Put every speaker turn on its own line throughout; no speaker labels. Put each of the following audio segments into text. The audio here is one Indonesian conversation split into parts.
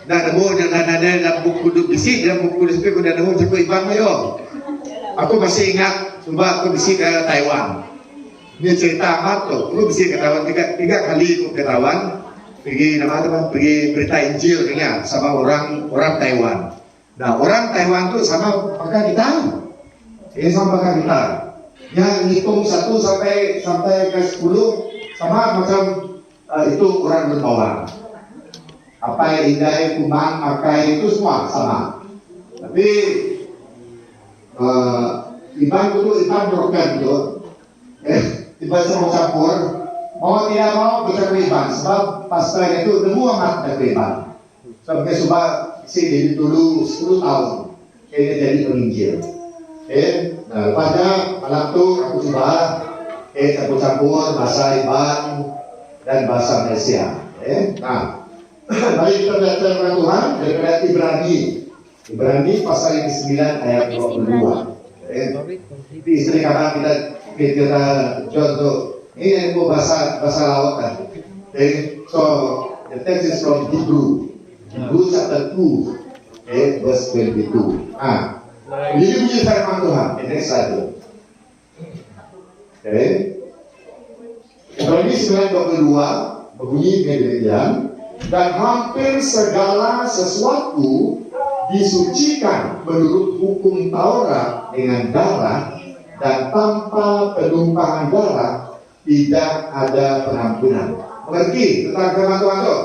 Nah, nemu dan buku bisi dan buku bisi aku dah nemu aku ibang ayo. Aku masih ingat, coba aku bisi ke Taiwan. Ini cerita amat tuh. Aku bisi ke Taiwan tiga kali aku ke Taiwan. Pergi berita Injil kayaknya sama orang Taiwan. Nah, orang Taiwan tuh sama pakai gitar. Sama pakai gitar. Ya hitung 1 sampai ke 10 sama macam itu orang bertawar. Apa yang indai, kumang, makai itu semua sama. Tapi Iban broken itu, Iban semua campur. Mau tidak mau bisa Iban, sebab pastor itu nemu amat dari Iban. Sampai sebab sini dulu 10 tahun, kayaknya jadi penginjil. Nah, pada malam tu aku coba campur-campur bahasa Iban dan bahasa Malaysia. Nah. Mari kita belajar kepada Tuhan daripada Ibrani pasal yang ke-9 ayat 22. Di istri kapan kita contoh ini yang bahasa laut kan. So the text is from Hebrew chapter 2 verse 22. Ini bunyi firman Tuhan. Next slide. Ibrani 9:22 berbunyi demikian. Dan hampir segala sesuatu disucikan menurut hukum Taurat dengan darah, dan tanpa penumpahan darah tidak ada pengampunan. Mengerti tentang firman Tuhan itu?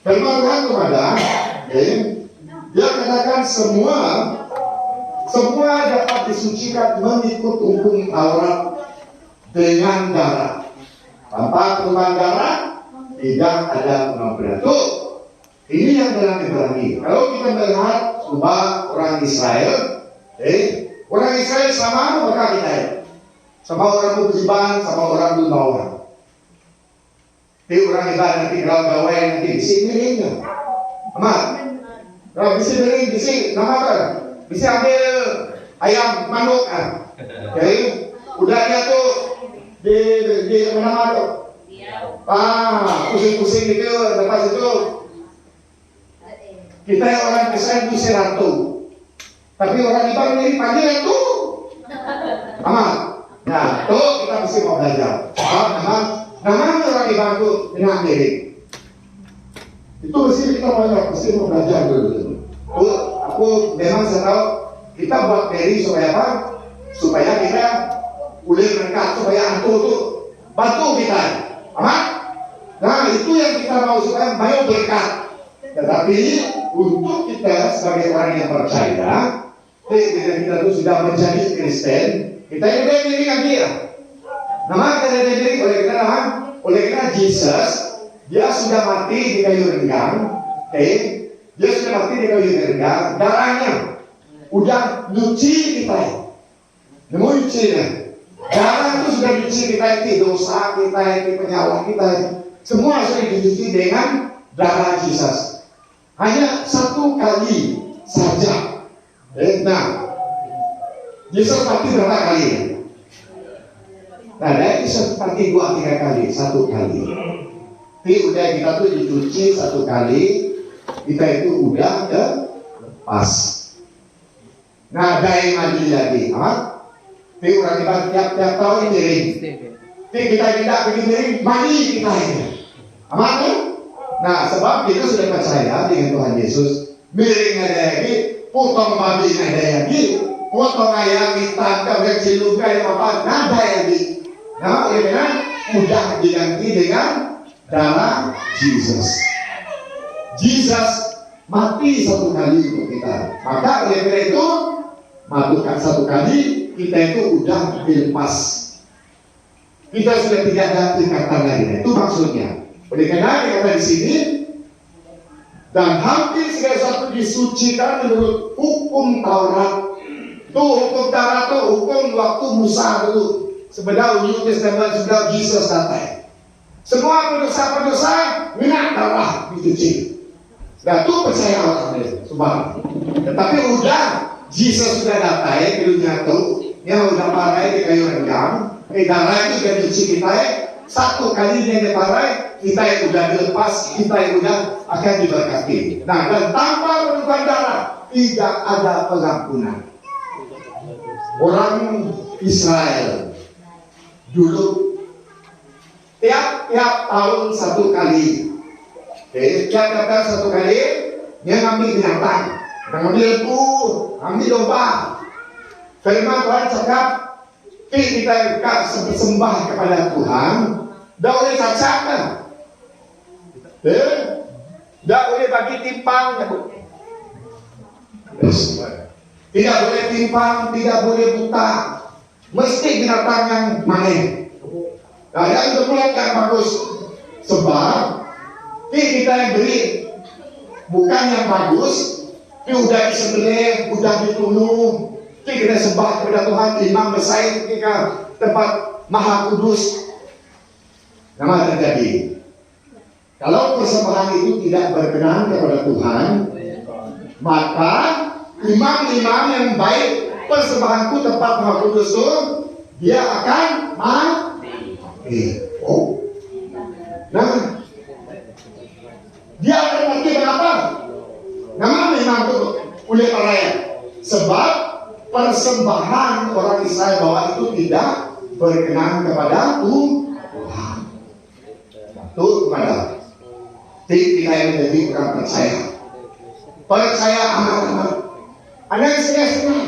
Firman Tuhan kepada dia katakan semua dapat disucikan mengikut hukum Taurat dengan darah. Tanpa penumpahan darah tidak ada pengampunan. Tuh, ini yang dalam Ibrani. Kalau kita melihat coba orang Israel, orang Israel sama maka kita sama orang Bukiban, sama orang Dunawan. Orang Iban nanti kalau gawe nanti bisi miringnya, amat. Kalau bisi miring, bisi nama apa? Bisi ambil ayam manuk udah dia tuh di mana tuh? Pusing-pusing gitu, lepas itu kita orang Kristen bisa ratu, tapi orang Iban ini panggil itu, amat. Nah, tuh kita mesti mau belajar. Nama orang Iban itu dengan miring. Itu mesti kita mau belajar dulu. Aku memang saya tahu kita buat miring supaya apa? Supaya kita boleh berkat, supaya antu tuh bantu kita, amat. Nah, itu yang kita mau supaya banyak berkat. Tetapi untuk kita sebagai orang yang percaya, kita itu sudah menjadi Kristen, kita yang udah diri lagi ya. Nama kita diri oleh karena Yesus, dia sudah mati di kayu renggang, dia sudah mati di kayu renggang, darahnya udah nyuci kita, nemu nyucinya. Darah itu sudah nyuci kita, itu dosa kita, itu penyalah kita. Semua sudah dicuci dengan darah Yesus. Hanya 1 kali saja. Nah, Yesus mati berapa kali? Nah, dari Yesus mati 2-3 kali, 1 kali. Tapi udah kita tuh dicuci 1 kali, kita itu udah lepas. Nah, ada yang mandi lagi, tapi orang kita tiap tahun miring. Tapi kita tidak pergi miring, mandi kita ini. Aman kan? Nah, sebab kita sudah percaya dengan Tuhan Yesus. Miring ada lagi, potong babi ada lagi, potong ayam hitam, kabel ciluka yang apa, ada lagi. Nah, oleh karena udah diganti dengan darah Yesus. Yesus mati 1 kali untuk kita. Maka oleh karena itu, matikan 1 kali, kita itu udah dilepas. Kita sudah tidak ada ikatan lagi. Itu maksudnya. Oleh karena dikata di sini, dan hampir segala sesuatu disucikan menurut hukum Taurat. Tuh hukum Taurat tuh hukum waktu Musa dulu. Sebenarnya New Testament sudah Yesus datang. Semua pendosa minat darah dicuci. Dan itu percaya orang ini, subhanallah. Tetapi udah Yesus sudah datang ke dunia itu, yang udah pakai di kayu renggang, darah itu sudah dicuci kita. satu kali dia parai, kita yang udah dilepas, kita yang udah akan diberkati. Nah, dan tanpa penukaran darah tidak ada pengampunan. Orang Israel dulu tiap tahun satu kali, tiap tahun satu kali dia ngambil binatang, ngambil lembu, ngambil domba. Firman Tuhan cakap, kita sembah kepada Tuhan, tidak boleh cacat kan? Tidak boleh bagi timpang, tidak boleh timpang, tidak boleh buta, mesti binatang yang main. Nah, yang untuk yang bagus, sebab kita yang beri bukan yang bagus, tapi udah disembelih, udah dibunuh. Kita sembah kepada Tuhan, imam besar ketika tempat maha kudus. Nama terjadi. Kalau persembahan itu tidak berkenan kepada Tuhan, maka imam-imam yang baik, persembahanku tempat maha kudus itu, dia akan mati. Oh. Nah, dia akan mati kenapa? Nama imam itu oleh raya. Sebab persembahan orang Israel bahwa itu tidak berkenan kepada Tuhan. Itu kepada kita yang menjadi orang percaya amat-amat. Ada yang setengah-setengah.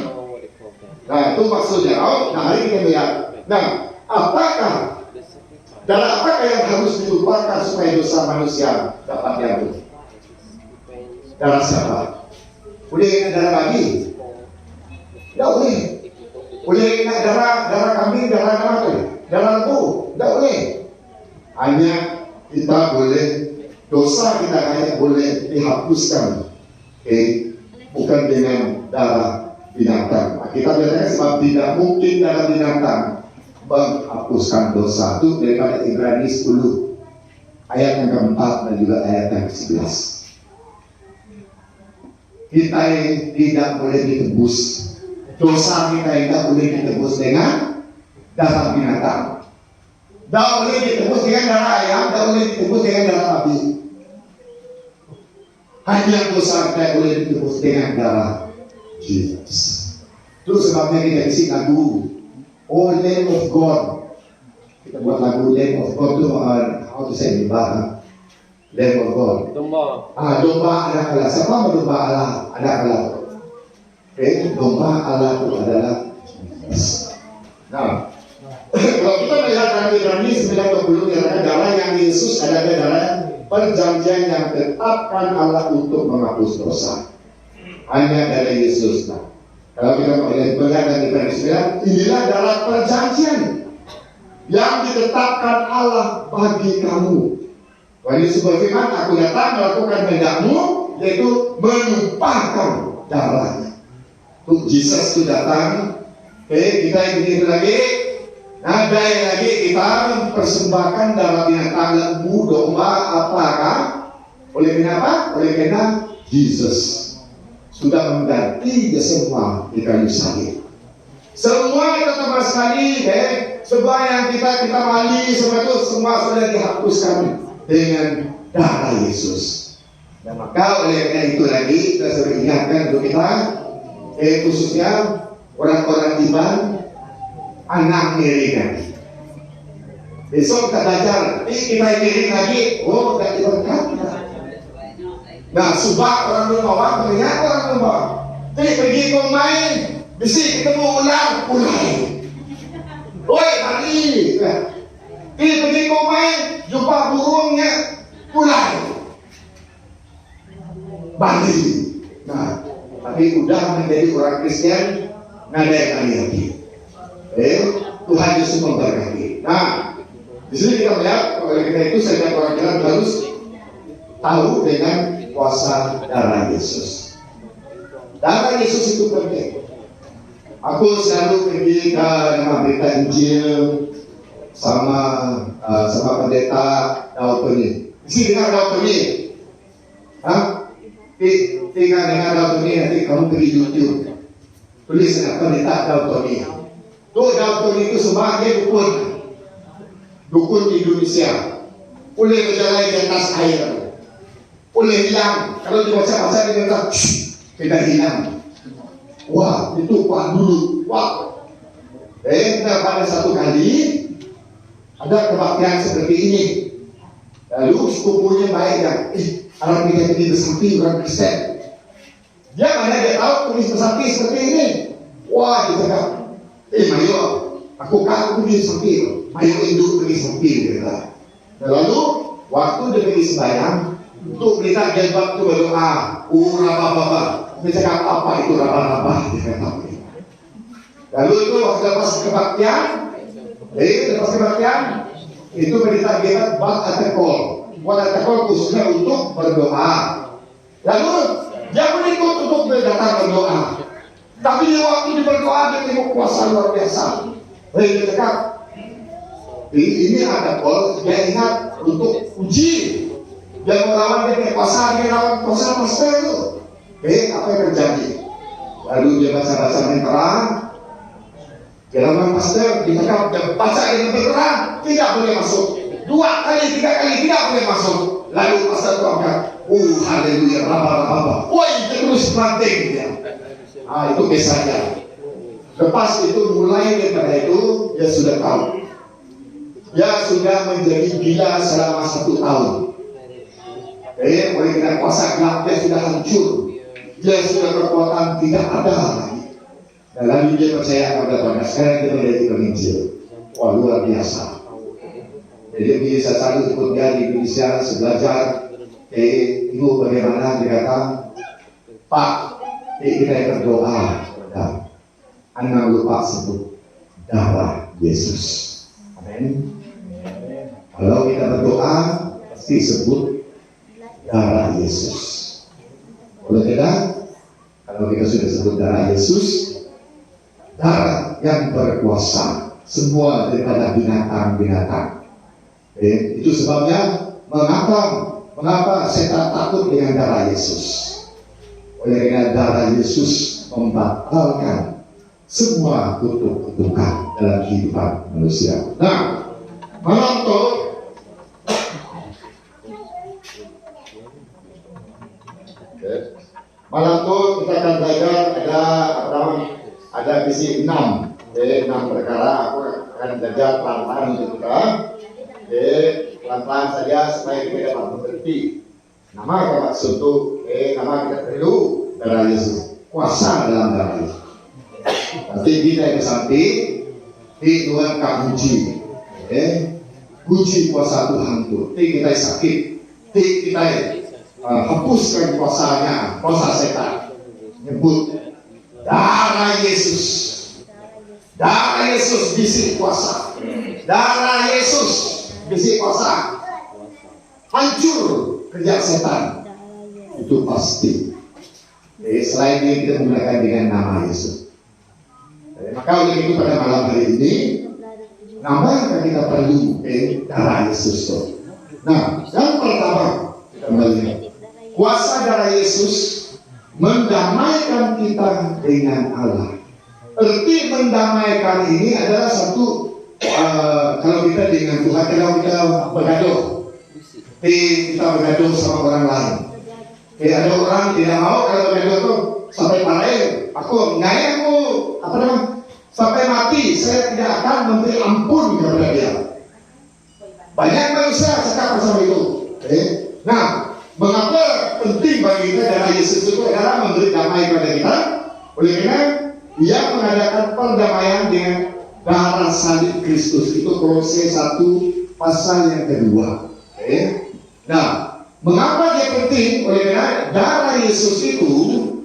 Nah, itu maksudnya. Nah, hari kita lihat. Nah, apakah yang harus dilupakan supaya dosa manusia dapat diampuni? Darah siapa? Boleh ingat darah babi? Tidak boleh. Boleh ingat darah kambing, darah lembu? Tidak boleh. Hanya kita boleh, dosa kita hanya boleh dihapuskan, bukan dengan darah binatang. Kita bilang sebab tidak mungkin darah binatang menghapuskan dosa. Itu daripada Ibrani 10 ayat yang keempat dan juga ayat yang ke-11. Kita tidak boleh ditebus, dosa kita tidak boleh ditebus dengan darah binatang, tidak boleh ditebus dengan darah ayam, tidak boleh ditebus dengan darah babi. Hanya dosa kita boleh ditebus dengan darah Yesus. Itu sebabnya kita isi lagu Oh Lamb of God. Kita buat lagu Lamb of God itu how to say Lamb of God. Domba anak Allah. Siapa domba Allah? Anak Allah. Domba Allah itu adalah Yesus. Nah, kalau kita melihat dalam Ibrani 9:20 dikatakan darah yang Yesus adalah darah perjanjian yang tetapkan Allah untuk menghapus dosa. Hanya dari Yesus. Nah, kalau kita melihat dari Ibrani 9, inilah darah perjanjian yang ditetapkan Allah bagi kamu. Tuhan Yesus berfirman, aku datang melakukan kehendak-Mu, yaitu menumpahkan darahnya. Tuh Yesus itu datang, kita ini lagi, ada yang lagi kita mempersembahkan darah binatang, lembu, domba, apakah? Oleh kenapa? Oleh karena Yesus sudah mengganti semua di kayu salib. Semua itu sama sekali, semua yang kita mali, semua itu semua sudah dihapuskan dengan darah Yesus. Dan maka oleh karena itu lagi kita sering ingatkan untuk kita, khususnya orang-orang iman, anak miring lagi. Besok kita belajar, kita miring lagi, tidak diberkati. Nah, subak orang rumah, melihat orang rumah. Pergi ke main, bisi ketemu ular, Oi, mari. Pergi ke main, jumpa burungnya, balik. Nah, tapi udah menjadi orang Kristen, nggak ada yang lagi. Tuhan Yesus memberkati. Nah, di sini kita melihat oleh karena itu setiap orang Kristen harus tahu dengan kuasa darah Yesus. Darah Yesus itu penting. Aku selalu pergi ke nama berita Injil sama pendeta Dautoni. Isi dengar Dautoni. Tinggal dengar Dautoni, nanti kamu pergi YouTube. Tulis pendeta Dautoni. Tuh Dautoni itu semua dia dukun. dukun di Indonesia boleh berjalan di atas air, boleh hilang. Kalau dibaca-baca dia kata tidak hilang. Wah, itu kuat dulu. Wah. Pada satu kali ada kebaktian seperti ini. Lalu sepupunya baik ya, orang kita ini bersakti, orang Kristen. Dia mana dia tahu tulis bersakti seperti ini. Wah, dia cakap, Mayo, aku kan tulis bersakti. Mayo induk tulis bersakti. Lalu waktu dia pergi sembahyang untuk berita jilbab itu berdoa, raba-raba. Dia cakap apa itu raba-raba? Dia kata. Lalu itu waktu lepas kebaktian, itu berita jilbab buat atekol khususnya untuk berdoa. Lalu dia menikut untuk datang berdoa. Tapi di waktu dia berdoa dia tengok kuasa luar biasa. Dia cakap, ini ada kol, dia ingat untuk uji. Dia melawan dia kuasa, dia lawan kuasa pastor itu. Apa yang terjadi? Lalu dia baca-baca yang terang. Dia lawan pastor, dia cakap, dia baca yang terang, tidak boleh masuk. 2 kali, 3 kali tidak boleh masuk. Lalu pastor itu angkat, haleluya, raba-raba. Woi, terus ranting dia. Itu biasanya. Lepas itu mulai daripada itu dia sudah tahu. Dia sudah menjadi gila selama 1 tahun. Oleh karena kuasa gelap dia sudah hancur. Dia sudah kekuatan tidak ada lagi. Dan lalu dia percaya kepada Tuhan. Sekarang dia menjadi penginjil. Wah, luar biasa. Jadi bisa selalu ikut dia di Indonesia belajar. Ibu bagaimana dia kata, Pak, kita berdoa. Anak lupa sebut darah Yesus. Amin. Kalau kita berdoa pasti sebut darah Yesus. Kalau tidak, kalau kita sudah sebut darah Yesus, darah yang berkuasa semua daripada binatang-binatang. Itu sebabnya mengapa setan takut dengan darah Yesus. Oleh karena darah Yesus membatalkan semua kutuk-kutukan dalam kehidupan manusia. Nah, malam itu kita akan belajar ada visi 6 perkara. Aku akan belajar pelan-pelan untuk kita. Pelan-pelan saja supaya kita dapat mengerti. Nama kita maksud itu, nama kita perlu darah Yesus, kuasa dalam darah Yesus. Nanti kita yang samping di Tuhan kamuji, puji kuasa Tuhan itu. Kita sakit, kita hapuskan kuasanya, kuasa setan. Nyebut darah Yesus, darah Yesus bisi kuasa, darah Yesus bisi kuasa, hancur kerja setan. Itu pasti. Selain ini kita menggunakan dengan nama Yesus. Maka oleh itu pada malam hari ini, nama yang kita perlu darah Yesus. Nah, yang pertama kita melihat kuasa darah Yesus mendamaikan kita dengan Allah. Arti mendamaikan ini adalah satu, kalau kita dengan Tuhan, kalau kita bergaduh, kita bergaduh sama orang lain. Ada orang tidak mau kalau bergaduh itu sampai parai, aku sampai mati, saya tidak akan memberi ampun kepada dia. Banyak manusia cakap sama itu. Nah, mengapa penting bagi kita darah Yesus itu adalah memberi damai kepada kita? Oleh karena dia mengadakan perdamaian dengan darah salib Kristus. Itu Kolose 1 pasal yang kedua. Nah, mengapa dia penting? Oleh karena darah Yesus itu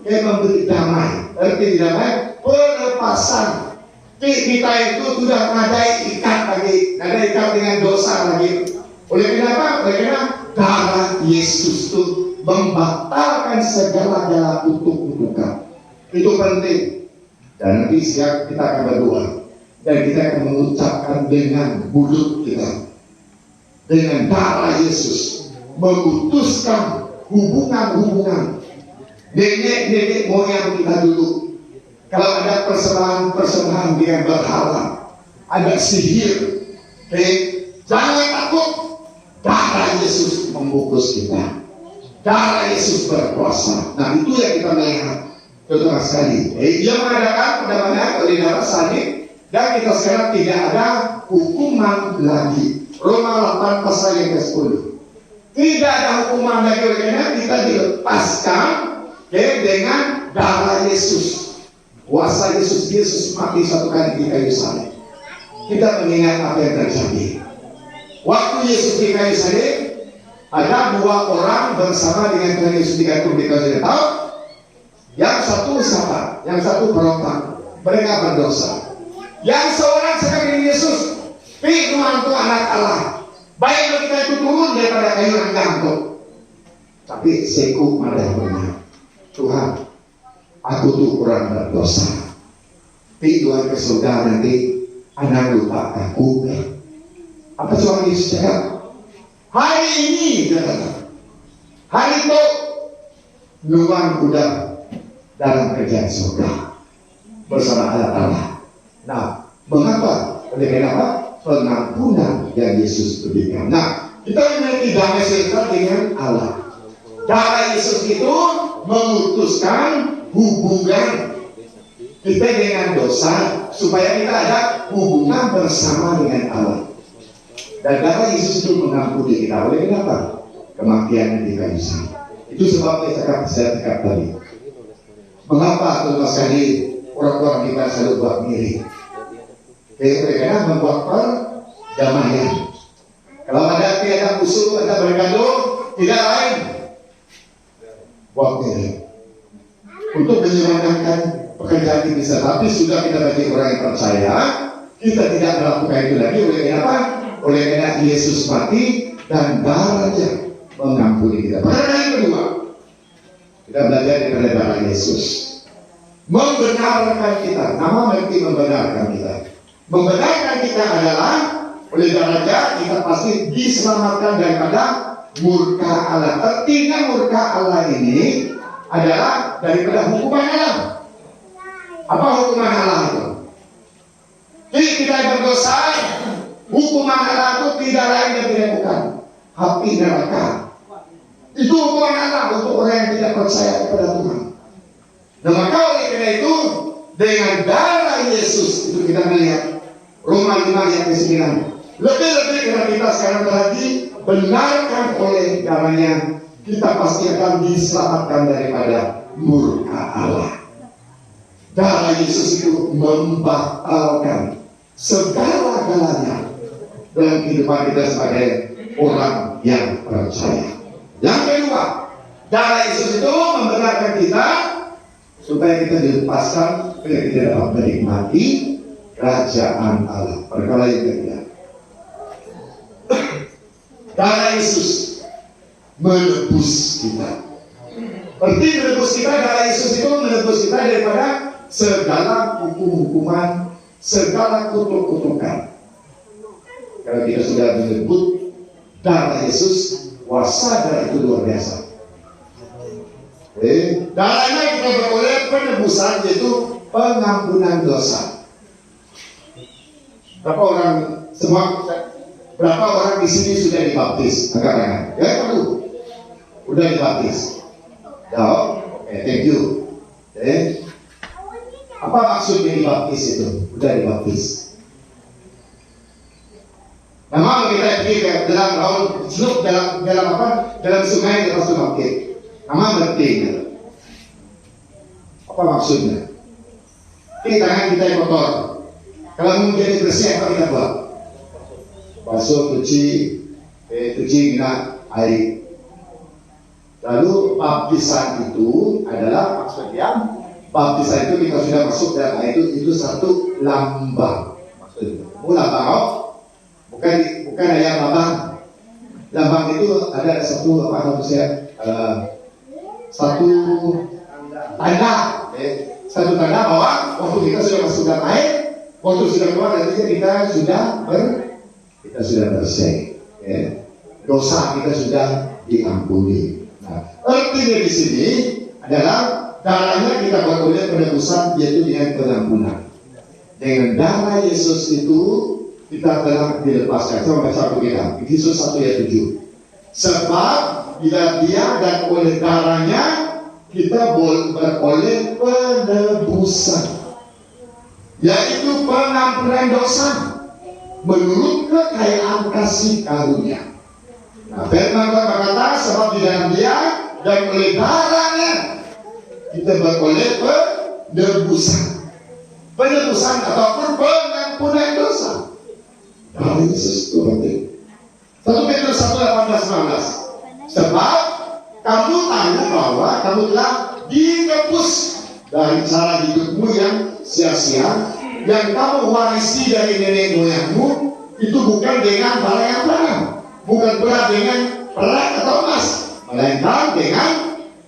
memberi damai. Arti damai, pelepasan. Kita itu sudah ada ikat lagi, ada ikat dengan dosa lagi. Oleh kenapa? Oleh karena darah Yesus itu membatalkan segala kutuk-kutukan. Itu penting. Dan nanti siap kita akan berdoa dan kita akan mengucapkan dengan mulut kita, dengan darah Yesus memutuskan hubungan-hubungan nenek moyang kita dulu. Kalau ada persembahan dengan berhala, ada sihir, Jangan takut. Darah Yesus membungkus kita. Darah Yesus berkuasa. Nah, itu yang kita melihat. Contoh sekali, dia mengadakan pendamaian oleh darah salib, dan kita sekarang tidak ada hukuman lagi. Roma 8 pasal yang ke-10. Tidak ada hukuman lagi, oleh karena kita dilepaskan dengan darah Yesus. Kuasa Yesus mati satu kali di kayu salib. Kita mengingat apa yang terjadi. Waktu Yesus di kayu salib, ada dua orang bersama dengan Tuhan Yesus digantung di kayu salib. Yang satu sabar, yang satu berontak. Mereka berdosa. Yang seorang sekali Yesus, firman Tuhan anak Allah. Baik kita itu turun daripada kayu yang gantung. Tapi seku madahnya, Tuhan, aku tuh kurang berdosa. Tapi Tuhan ke surga nanti, anak lupa aku. Apa soal Yesus cakap? Hari ini, hari itu, nuan udah dalam kerjaan surga bersama Allah. Nah, mengapa? Oleh kenapa? Pengampunan yang Yesus berikan. Nah, kita memiliki damai sejahtera dengan Allah. Darah Yesus itu memutuskan hubungan kita dengan dosa, supaya kita ada hubungan bersama dengan Allah. Dan darah Yesus itu mengampuni kita. Oleh kenapa? Kematian di kayu salib. Itu sebabnya saya cakap tadi. Mengapa terus sekali orang-orang kita selalu buat miring? Karena membuat perdamaian. Kalau ada tiada musuh, ada bergaduh, tidak lain buat miring. Untuk menyelamatkan pekerjaan ini, tapi sudah kita bagi orang yang percaya, kita tidak melakukan itu lagi. Oleh kenapa? Oleh karena Yesus mati dan darahnya mengampuni kita. Perkara yang kedua, kita belajar dari darah Yesus membenarkan kita. Nama berarti membenarkan kita. Membenarkan kita adalah oleh darahnya kita pasti diselamatkan daripada murka Allah. Artinya murka Allah ini adalah daripada hukuman Allah. Apa hukuman Allah itu? Jika kita berdosa, hukuman Allah itu tidak lain dan tidak bukan api neraka. Itu hukuman Allah untuk orang yang tidak percaya kepada Tuhan. Nah, maka oleh karena itu, dengan darah Yesus itu kita melihat Roma 5 ayat 9. Lebih-lebih karena kita sekarang telah dibenarkan oleh darahnya, kita pasti akan diselamatkan daripada murka Allah. Darah Yesus itu membatalkan segala-galanya dalam kehidupan kita sebagai orang yang percaya. Yang kedua, darah Yesus itu membenarkan kita supaya kita dilepaskan, supaya kita dapat menikmati kerajaan Allah. Perkara yang ketiga, darah Yesus menebus kita. Berarti menebus kita, darah Yesus itu menebus kita daripada segala hukum-hukuman, segala kutuk-kutukan. Kalau kita sudah menyebut darah Yesus, kuasa darah itu luar biasa. Darahnya kita beroleh penebusan, yaitu pengampunan dosa. Berapa orang di sini sudah dibaptis? Angkat tangan. Ya, kamu udah dibaptis. Ya, oke, thank you. Apa maksudnya dibaptis itu? Udah dibaptis. Nama kita pergi ke dalam laut, dalam apa? Dalam sungai lepas itu bangkit. Nama berarti. Apa maksudnya? Ini tangan kita yang kotor. Kalau mau jadi bersih, apa kita buat? Basuh, cuci minyak air. Lalu baptisan itu adalah maksudnya baptisan itu kita sudah masuk dalam air itu satu lambang. Maksudnya, lambang bukan ayam lambang. Lambang itu ada satu satu tanda, satu tanda bahwa waktu kita sudah masuk dalam air, waktu sudah keluar artinya kita sudah bersih. Dosa kita sudah diampuni. Nah, artinya di sini adalah darahnya kita beroleh penebusan, yaitu dengan pengampunan. Dengan darah Yesus itu kita telah dilepaskan. Coba baca satu kita, Efesus 1 ayat 7. Sebab bila Dia dan oleh darahnya kita beroleh penebusan, yaitu pengampunan dosa menurut kekayaan kasih karunia. Nah, firman Tuhan berkata, sebab di dalam Dia dan oleh darahnya kita beroleh penebusan ataupun pengampunan dosa. Dari Yesus itu penting. 1 Petrus 1:18-19. Sebab kamu tahu bahwa kamu telah ditebus dari cara hidupmu yang sia-sia, yang kamu warisi dari nenek moyangmu, itu bukan dengan barang yang haram, bukan pula dengan perak atau emas, melainkan dengan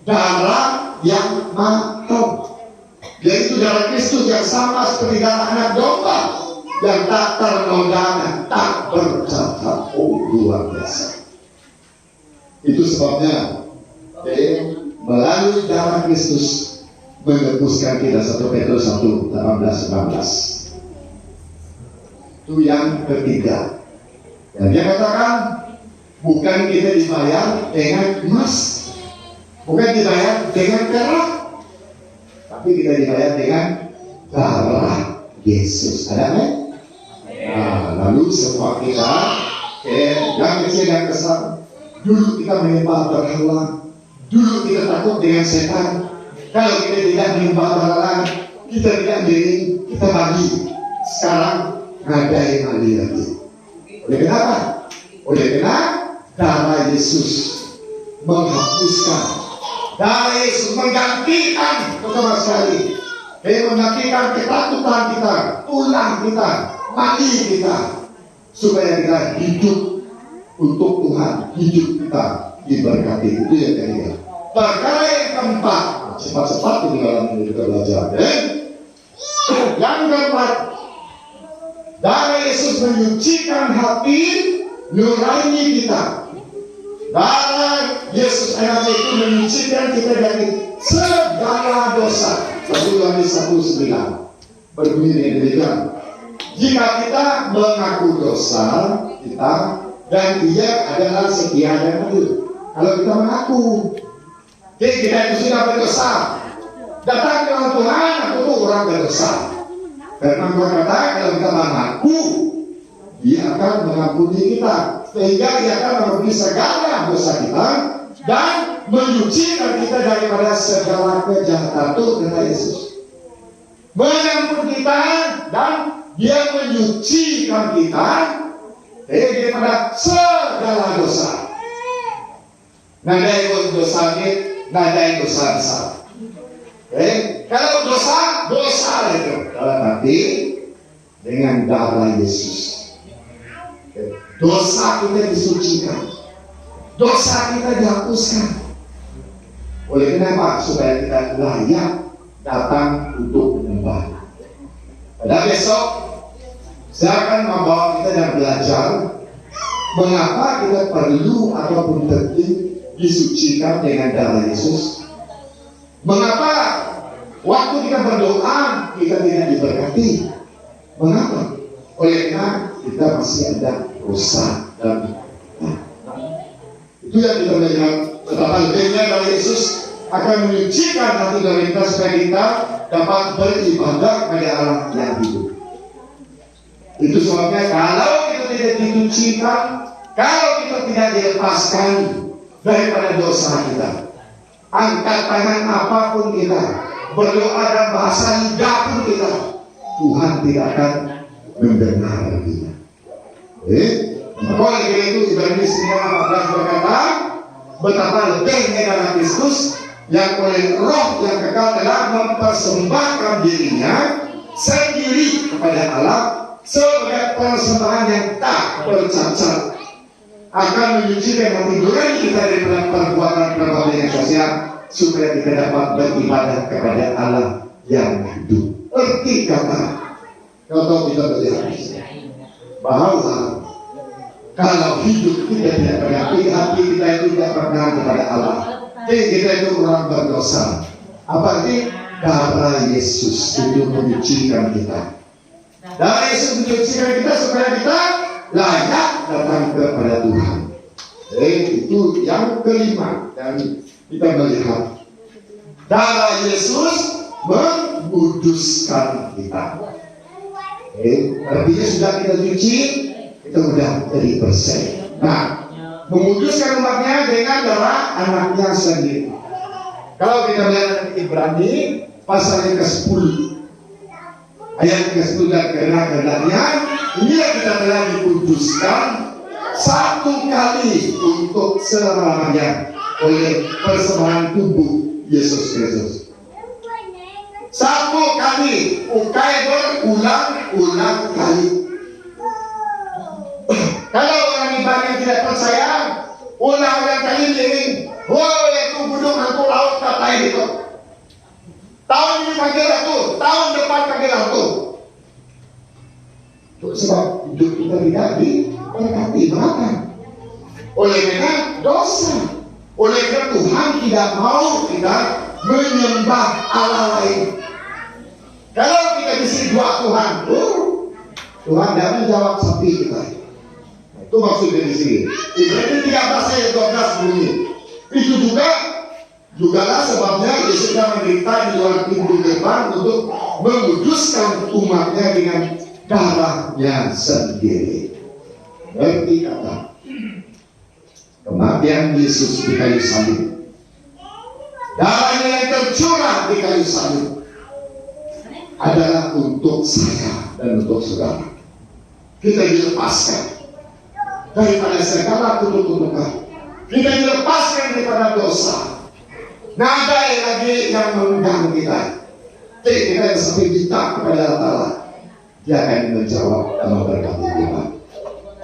darah yang mahal, yaitu darah Kristus yang sama seperti darah anak domba yang tak ternoda dan tak bercacat. Oh, luar biasa. Itu sebabnya melalui darah Kristus menebuskan kita. 1 Petrus 1:18-19. Itu yang ketiga. Dan dia katakan, bukan kita dibayar dengan emas, bukan dibayar dengan perak, tapi kita dibayar dengan darah Yesus. Ada kan? Nah, lalu semua kita, yang kecil dan besar, dulu kita menyembah berhala, dulu kita takut dengan setan. Kalau kita tidak menyembah berhala, kita tidak diri, kita bagi. Sekarang ngadai mali lagi. Oleh kenapa? Oleh karena darah Yesus menghapuskan, darah Yesus menggantikan, pertama sekali, menggantikan ketakutan kita, tulang kita, mali kita, supaya kita hidup untuk Tuhan, hidup kita diberkati. Itu yang ketiga. Perkara yang keempat, cepat-cepat ini dalam kita belajar. Yang keempat, darah Yesus menyucikan hati nurani kita. Darah Yesus anaknya itu menyucikan kita dari segala dosa. 1 Yohanes 1:9 berbunyi demikian. Jika kita mengaku dosa kita, dan Dia adalah setia dan adil. Kalau kita mengaku, jadi kita itu sudah berdosa, datang ke Tuhan, aku tuh orang berdosa. Karena Tuhan kata, kalau kita mengaku, Dia akan mengampuni kita, sehingga Dia akan mengampuni segala dosa kita dan menyucikan kita daripada segala kejahatan. Itu kata Yesus. Mengampuni kita dan Dia menyucikan kita daripada segala dosa. Nadai dosa ini, nadai dosa besar. Kalau dosa itu dalam hati dengan darah Yesus. Dosa kita disucikan, dosa kita dihapuskan. Oleh kenapa? Supaya kita layak datang untuk menyembah. Pada besok saya akan membawa kita dan belajar mengapa kita perlu ataupun penting disucikan dengan darah Yesus. Mengapa waktu kita berdoa kita tidak diberkati? Mengapa? Oleh karena kita masih ada dosa dan itu yang kita belajar. Betapa lebihnya darah Yesus akan menyucikan hati kita supaya kita dapat beribadah kepada Allah yang hidup. Itu sebabnya kalau kita tidak disucikan, kalau kita tidak dilepaskan daripada dosa kita, angkat tangan apapun kita, berdoa dalam bahasa lidah pun kita, Tuhan tidak akan mendengar kita. Oleh karena itu Ibrani 9:14 berkata, betapa lebihnya darah Kristus yang oleh Roh yang kekal telah mempersembahkan dirinya sendiri kepada Allah sebagai persembahan yang tak bercacat, akan menyucikan hati nurani kita daripada perbuatan-perbuatan yang sia-sia, supaya kita dapat beribadah kepada Allah yang hidup. Erti kata, kalau kita belajar bahwa kalau hidup kita tidak berarti, hati kita itu tidak pernah kepada Allah, kita itu orang berdosa. Apa arti? Darah Yesus itu menyucikan kita. Darah Yesus mencucikan kita supaya kita layak datang kepada Tuhan. Itu yang kelima. Dan kita melihat darah Yesus menguduskan kita. Artinya sudah kita cuci, kita sudah jadi bersih. Nah, menguduskan umatnya dengan darah anaknya sendiri. Kalau kita lihat Ibrani pasal yang ke-10 ayat ke-10 dan ke-6, inilah kita telah dikuduskan satu kali untuk selama-lamanya oleh persembahan tubuh Yesus Kristus. Satu kali, bukan berulang-ulang kali. Kalau orang ibadah tidak percaya, ulang-ulang kali ini, itu gunung hantu laut katain itu. Tahun ini panggil aku, tahun depan panggil aku. Sebab hidup kita tidak diberkati makan. Oleh karena dosa. Oleh karena Tuhan tidak mau kita menyembah Allah lain. Kalau kita disini dua Tuhan, Tuhan tidak menjawab sapi kita. Itu maksudnya di sini. Ibrani 13 ayat 12 bunyi. Itu jugalah sebabnya Yesus sudah menderita di luar pintu gerbang untuk menguduskan umatnya dengan darahnya sendiri. Berarti kata kematian Yesus di kayu salib, darahnya yang tercurah di kayu salib adalah untuk saya dan untuk saudara. Kita dilepaskan daripada segala kutuk-kutukan. Kita dilepaskan daripada dosa. Nah, ada lagi yang mengundang kita. Kita seperti kita kepada Allah. Dia akan menjawab dan memberkati kita.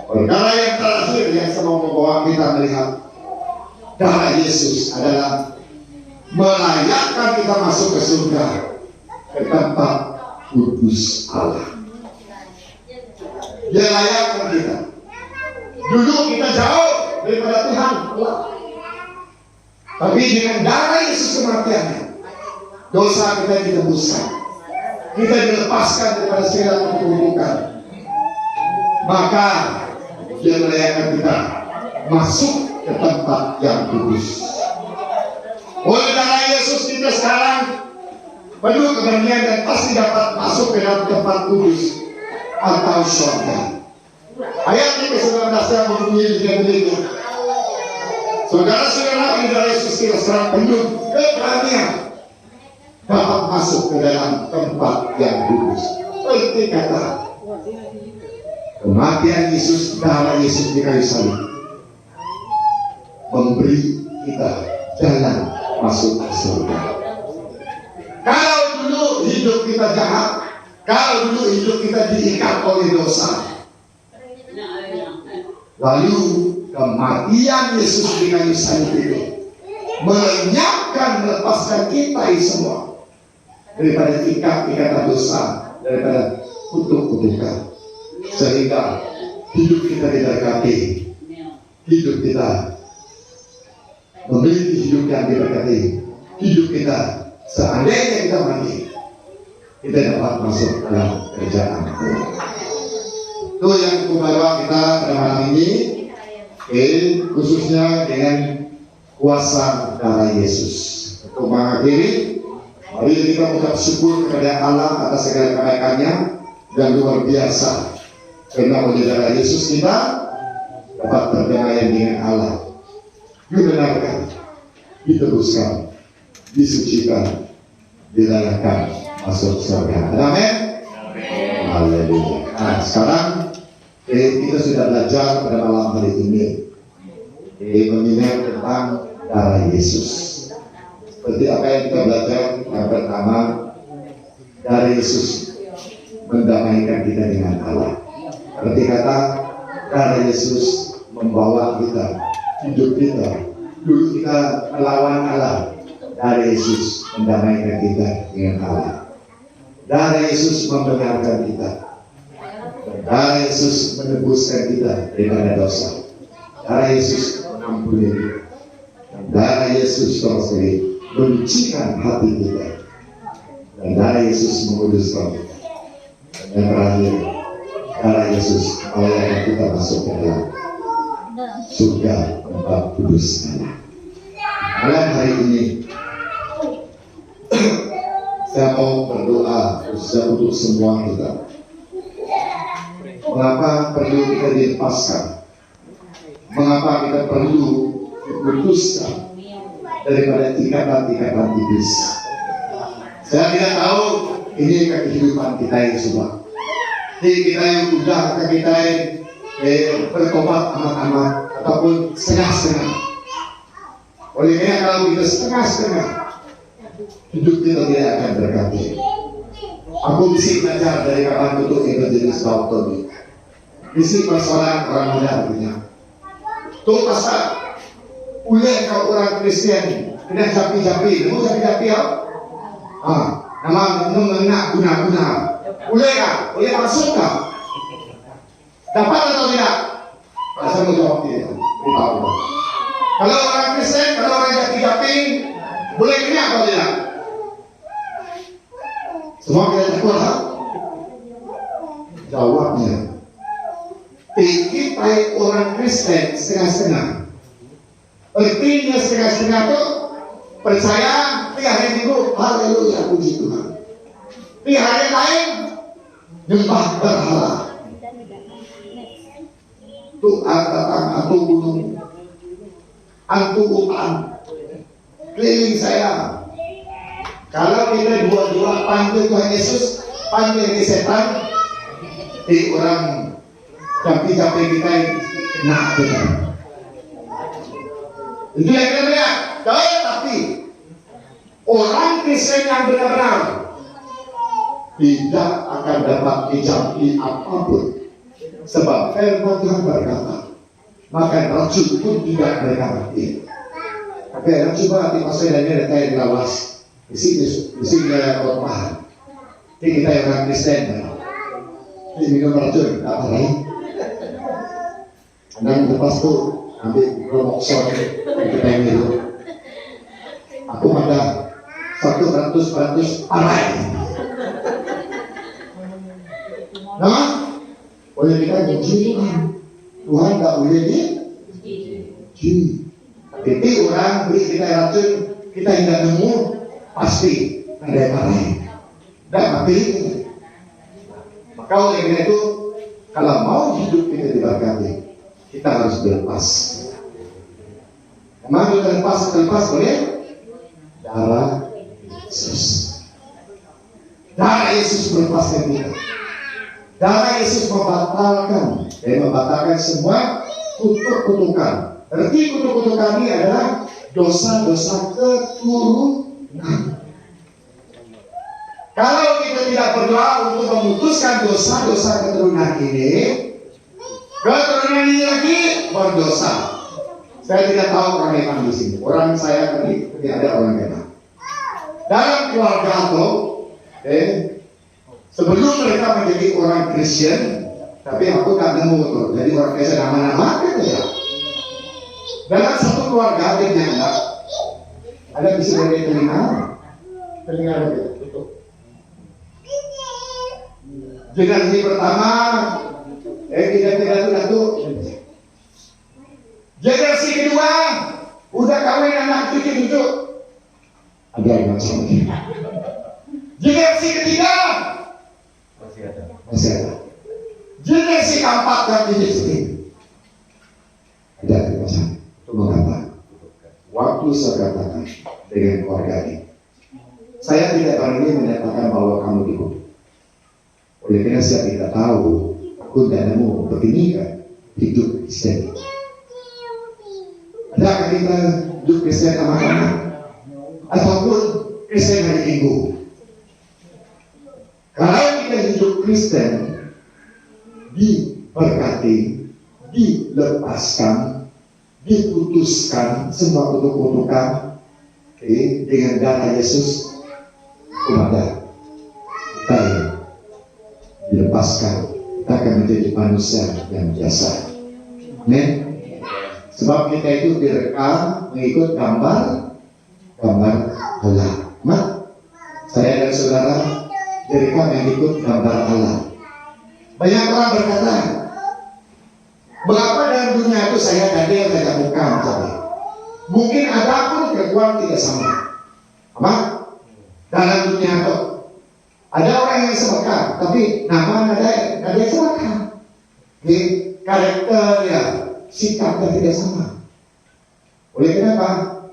Perkara yang terakhir yang saya mau membawa kita melihat darah Yesus adalah melayakkan kita masuk ke surga, ke tempat kudus Allah. Dia layakkan kita. Dulu kita jauh daripada Tuhan, tapi dengan darah Yesus kematiannya, dosa kita ditebuskan, kita dilepaskan daripada segala keburukan. Maka dia melayakkan kita masuk ke tempat yang kudus. Oleh darah Yesus kita sekarang penuh keberanian dan pasti dapat masuk ke dalam tempat kudus atau surga. Ayat ini ke-19 yang berbunyi demikian. Saudara-saudara, darah Yesus kita sekarang penuh keberanian dapat masuk ke dalam tempat yang kudus. Berarti kata kematian Yesus, darah Yesus di kayu salib memberi kita jalan masuk ke surga. Kalau dulu hidup kita jahat, kalau dulu hidup kita diikat oleh dosa, lalu kematian Yesus di kayu salib itu melenyapkan, melepaskan kita semua daripada ikatan dosa, daripada kutuk-kutukan, sehingga hidup kita diberkati, hidup kita memiliki hidup yang diberkati, hidup kita seandainya kita mati, kita dapat masuk dalam kerjaan Tuhan. Itu yang membawa kita pada malam ini, khususnya dengan kuasa darah Yesus. Untuk mengakhiri, mari kita mengucap syukur kepada Allah atas segala kebaikannya yang luar biasa. Karena oleh darah Yesus kita dapat berdamai dengan Allah, dibenarkan, diteruskan, disucikan, dilayakkan masuk surga. Amin. Haleluya. Nah, sekarang kita sudah belajar pada malam hari ini mengingat tentang darah Yesus. Seperti apa yang kita belajar yang pertama, darah Yesus mendamaikan kita dengan Allah. Berarti kata darah Yesus membawa kita, hidup kita. Dulu kita melawan Allah, darah Yesus mendamaikan kita dengan Allah. Darah Yesus membenarkan kita. Darah Yesus menebuskan kita daripada dosa. Darah Yesus mengampuni kita. Darah Yesus terus menyucikan hati kita. Dan darah Yesus menguduskan kita. Dan terakhir, darah Yesus melayani kita masuk ke dalam surga tempat kudus Allah. Malam hari ini saya mau berdoa khususnya untuk semua kita. Mengapa perlu kita dilepaskan? Mengapa kita perlu diputuskan daripada ikatan-ikatan iblis? Saya tidak tahu ini kehidupan kita yang semua. Jadi kita yang udah kita yang bertobat amat-amat ataupun setengah-setengah. Oleh karena kalau kita setengah-setengah, hidup kita tidak akan berkati. Aku mesti belajar dari kapan untuk evangelis Tony. Mesti persoalan orang muda punya. Tuh pasal, boleh kau orang Kristen kena capi-capi, kamu capi-capi ya? Nama mengenal guna-guna. Boleh kah? Boleh masuk kah? Dapat atau tidak? Saya mau jawab dia. Kalau orang Kristen, kalau orang capi-capi, boleh kena atau tidak? Semua kita takut tak? Jawabnya, kita orang Kristen setengah-setengah. Artinya setengah-setengah itu percaya 3 hari minggu, haleluya, puji Tuhan. 3 hari lain nyembah berhala. Tuhan datang atau gunung, antu hutan, keliling saya. Kalau kita dua-dua panggil Tuhan Yesus, panggil setan, di orang capi-capi kita kena benar. Itu yang kita lihat. Tapi orang Kristen yang benar-benar tidak akan dapat dicapi apapun, sebab firman Tuhan berkata, maka racun pun tidak mereka mati. Oke, coba nanti pasal ini ada yang lawas. Di sini ada orang. Jadi kita yang orang Kristen, ini minum racun, tak apa. Dan lepas tu ambil romoxon kita yang itu. Aku ada 100% parai. Nah, oleh kita menguji Tuhan tak boleh diuji. Jadi orang beri kita racun, kita tidak nemu, pasti ada yang parai. Dan mati. Maka oleh karena itu, kalau mau hidup kita diberkati, kita harus berlepas. Kemana terlepas boleh? Darah Yesus. Darah Yesus melepaskan kita. Darah Yesus membatalkan semua kutuk-kutukan. Arti kutuk-kutukan ini adalah dosa-dosa keturunan. Kalau kita tidak berdoa untuk memutuskan dosa-dosa keturunan ini, keturunan ini lagi berdosa. Saya tidak tahu orang Eman di sini. Orang saya tadi ada orang Eman. Dalam keluarga atau sebelum mereka menjadi orang Kristen, tapi aku tak nemu tuh. Jadi orang Kristen nama-nama gitu ya. Dalam satu keluarga ternyata ada bisa dari telinga begitu. Generasi pertama, tidak itu. Generasi kedua, udah kawin anak cucu. Ada yang macam ini. Generasi ketiga, masih ada. Generasi keempat dan generasi ada yang macam. Itu mengatakan, waktu saya katakan dengan keluarga ini, saya tidak berani menyatakan bahwa kamu dihukum. Oleh karena saya tidak tahu, aku tidak mau begini hidup Kristen. Adakah kita hidup Kristen amat-amat? Ataupun Kristen hari Minggu? Kalau kita hidup Kristen, diberkati, dilepaskan, diputuskan semua kutuk-kutukan dengan darah Yesus, kepada kita dilepaskan, kita akan menjadi manusia yang biasa. Amen. Sebab kita itu direkam mengikut gambar Allah. Saya dan saudara direkam mengikut gambar Allah. Banyak orang berkata, mengapa dalam dunia itu saya gade banyak muka misalnya? Mungkin ada pun kekuatan tidak sama. Apa? Dalam dunia itu ada orang yang serakah, tapi nama ada serakah. Di karakternya, sikapnya tidak sama. Oleh kenapa?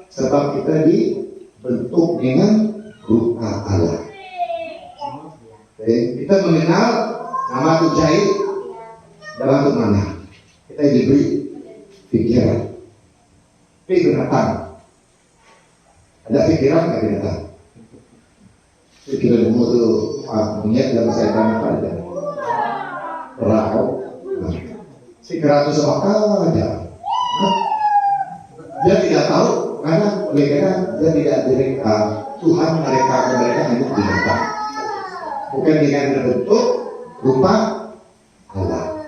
Sebab kita dibentuk dengan rupa Allah. Kita mengenal nama itu jahit dalam bentuk mana? Kita diberi pikiran. Tapi binatang. Ada pikiran nggak binatang? Pikiran umur itu monyet dalam saya apa aja? Perahu. Si keratus apa aja? Dia tidak tahu karena oleh karena dia tidak Tuhan mereka hanya binatang. Bukan dengan berbentuk rupa Allah.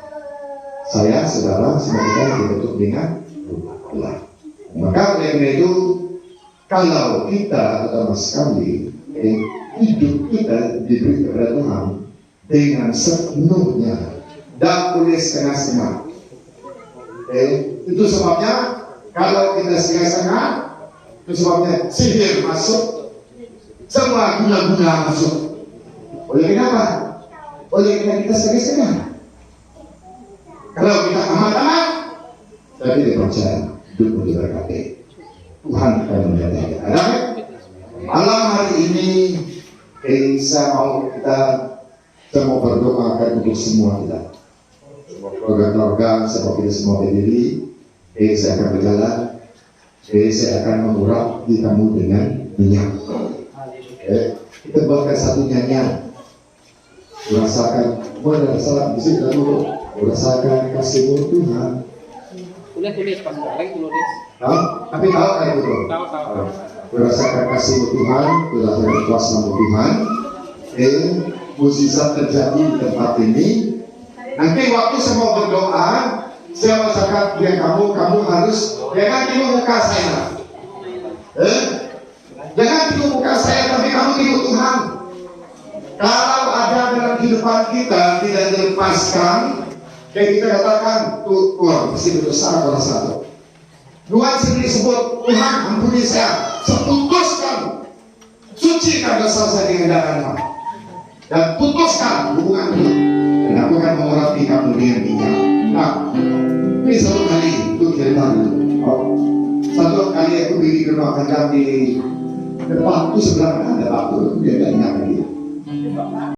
Saya saudara semua kita dibentuk dengan rupa Allah. Maka oleh karena itu kalau kita terutama sekali hidup kita diberi kepada Tuhan dengan sepenuhnya, tidak boleh setengah-setengah. Itu sebabnya kalau kita setengah-setengah, itu sebabnya sihir masuk, semua guna-guna masuk. Oleh kenapa? Oleh karena kita setengah-setengah. Kalau kita amat-amat, tapi tidak percaya, hidup diberkati. Tuhan akan menyertai kita. Malam hari ini, saya mau berdoakan untuk semua kita. Keluarga-keluarga, sebab kita semua berdiri. Saya akan berjalan. Saya akan mengurap di kamu dengan minyak. Kita buatkan satu nyanyian. Merasakan, salah di sini dulu. Merasakan kasih-Mu Tuhan.
Udah tulis pas lagi tulis.
Tapi tahu kan itu?
Tahu.
Merasakan kasih-Mu Tuhan, merasakan kuasa-Mu Tuhan. Mukjizat terjadi di tempat ini. Nanti waktu saya mau berdoa, saya merasakan dia kamu harus jangan tidur muka saya. Jangan tidur muka saya, tapi kamu tidur Tuhan. Kalau ada dalam kehidupan kita tidak dilepaskan, kayak kita katakan, Tuhan pasti berdosa orang satu. Tuhan sendiri sebut, Tuhan ampuni saya, seputuskan, sucikan dosa saya dengan darah-Mu, dan putuskan hubungan itu. Dan aku akan mengurapi kamu dengan minyak. Nah, ini satu kali itu cerita dulu. Satu kali aku pergi ke rumah kandang di depan itu sebelah mana ada batu, dia tidak ingat lagi.